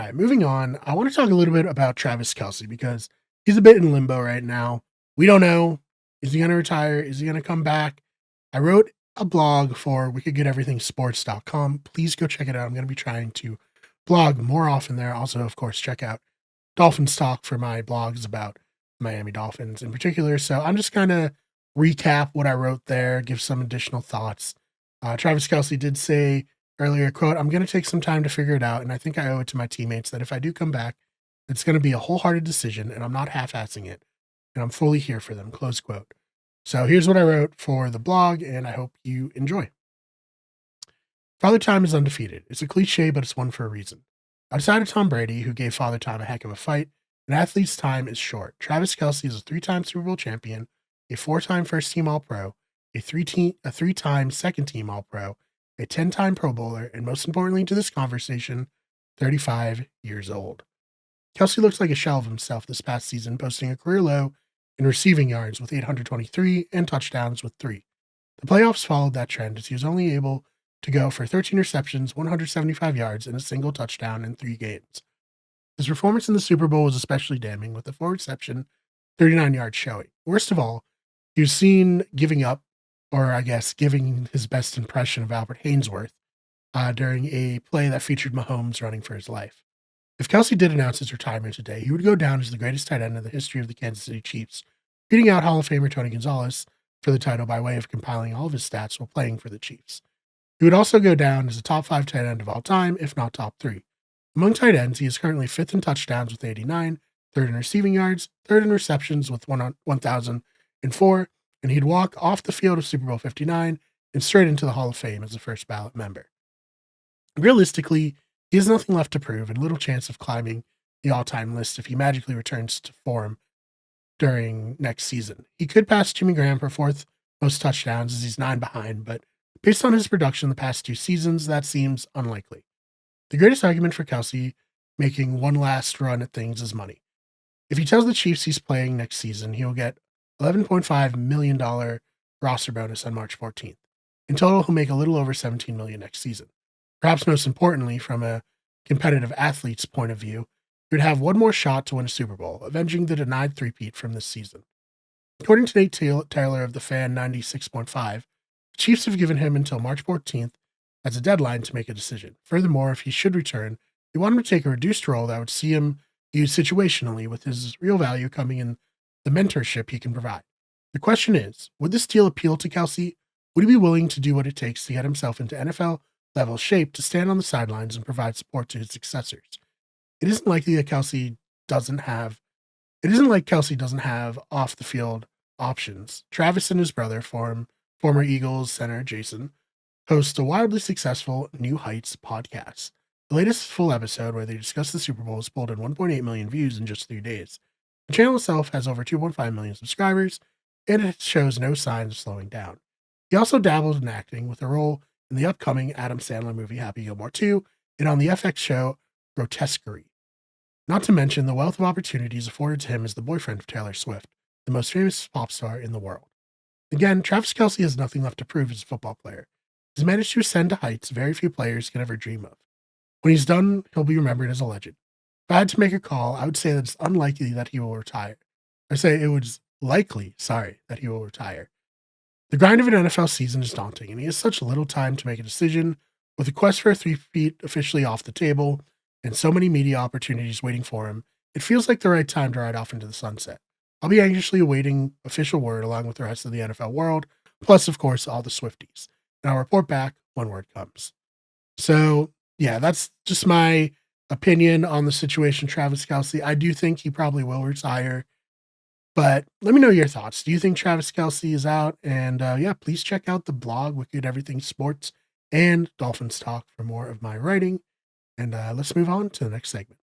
right, moving on. I want to talk a little bit about Travis Kelce because he's a bit in limbo right now. We don't know. Is he going to retire? Is he going to come back? I wrote a blog for WeCoulldGetEverythingSports.com. Please go check it out. I'm going to be trying to blog more often there. Also, of course, check out Dolphins Talk for my blogs about Miami Dolphins in particular. So I'm just kind of recap what I wrote there, give some additional thoughts. Travis Kelce did say earlier, quote, "I'm going to take some time to figure it out, and I think I owe it to my teammates that if I do come back, it's going to be a wholehearted decision, and I'm not half-assing it, and I'm fully here for them," close quote. So here's what I wrote for the blog, and I hope you enjoy. Father Time is undefeated. It's a cliche, but it's one for a reason. Outside of Tom Brady, who gave Father Time a heck of a fight, an athlete's time is short. Travis Kelce is a three-time Super Bowl champion, a four-time first-team All-Pro, a three-time second-team All-Pro, a 10-time Pro Bowler, and most importantly to this conversation, 35 years old. Kelce looks like a shell of himself this past season, posting a career low in receiving yards with 823 and touchdowns with 3. The playoffs followed that trend as he was only able to go for 13 receptions, 175 yards, and a single touchdown in 3 games. His performance in the Super Bowl was especially damning, with a 4-reception, 39-yard showing. Worst of all, he was seen giving up, or I guess giving his best impression of Albert Hainsworth during a play that featured Mahomes running for his life. If Kelce did announce his retirement today, he would go down as the greatest tight end in the history of the Kansas City Chiefs, beating out Hall of Famer Tony Gonzalez for the title by way of compiling all of his stats while playing for the Chiefs. He would also go down as a top 5 tight end of all time, if not top 3. Among tight ends, he is currently 5th in touchdowns with 89, 3rd in receiving yards, 3rd in receptions with 1,004, and he'd walk off the field of Super Bowl 59 and straight into the Hall of Fame as a first ballot member. Realistically, he has nothing left to prove and little chance of climbing the all-time list if he magically returns to form during next season. He could pass Jimmy Graham for 4th most touchdowns as he's 9 behind, but based on his production the past 2 seasons, that seems unlikely. The greatest argument for Kelce making one last run at things is money. If he tells the Chiefs he's playing next season, he'll get $11.5 million roster bonus on March 14th. In total, he'll make a little over $17 million next season. Perhaps most importantly, from a competitive athlete's point of view, he would have one more shot to win a Super Bowl, avenging the denied three-peat from this season. According to Nate Taylor of the Fan 96.5, the Chiefs have given him until March 14th as a deadline to make a decision. Furthermore, if he should return, they want him to take a reduced role that would see him used situationally, with his real value coming in the mentorship he can provide. The question is, would this deal appeal to Kelce? Would he be willing to do what it takes to get himself into NFL-level shape to stand on the sidelines and provide support to his successors? It isn't like Kelce doesn't have off-the-field options. Travis and his brother, former Eagles center Jason, host a wildly successful New Heights podcast. The latest full episode, where they discuss the Super Bowl, has pulled in 1.8 million views in just 3 days. The channel itself has over 2.5 million subscribers, and it shows no signs of slowing down. He also dabbled in acting, with a role in the upcoming Adam Sandler movie Happy Gilmore 2 and on the FX show Grotesquerie. Not to mention the wealth of opportunities afforded to him as the boyfriend of Taylor Swift, the most famous pop star in the world. Again, Travis Kelce has nothing left to prove as a football player. He's managed to ascend to heights very few players can ever dream of. When he's done, he'll be remembered as a legend. If I had to make a call, I would say that it's unlikely that he will retire. That he will retire. The grind of an NFL season is daunting, and he has such little time to make a decision. With the quest for a three-peat officially off the table and so many media opportunities waiting for him, it feels like the right time to ride off into the sunset. I'll be anxiously awaiting official word along with the rest of the NFL world, plus, of course, all the Swifties. And I'll report back when word comes. So, yeah, that's just my opinion on the situation, Travis Kelce. I do think he probably will retire, but let me know your thoughts. Do you think Travis Kelce is out? And please check out the blog, Wicked Everything Sports and Dolphins Talk for more of my writing. And let's move on to the next segment.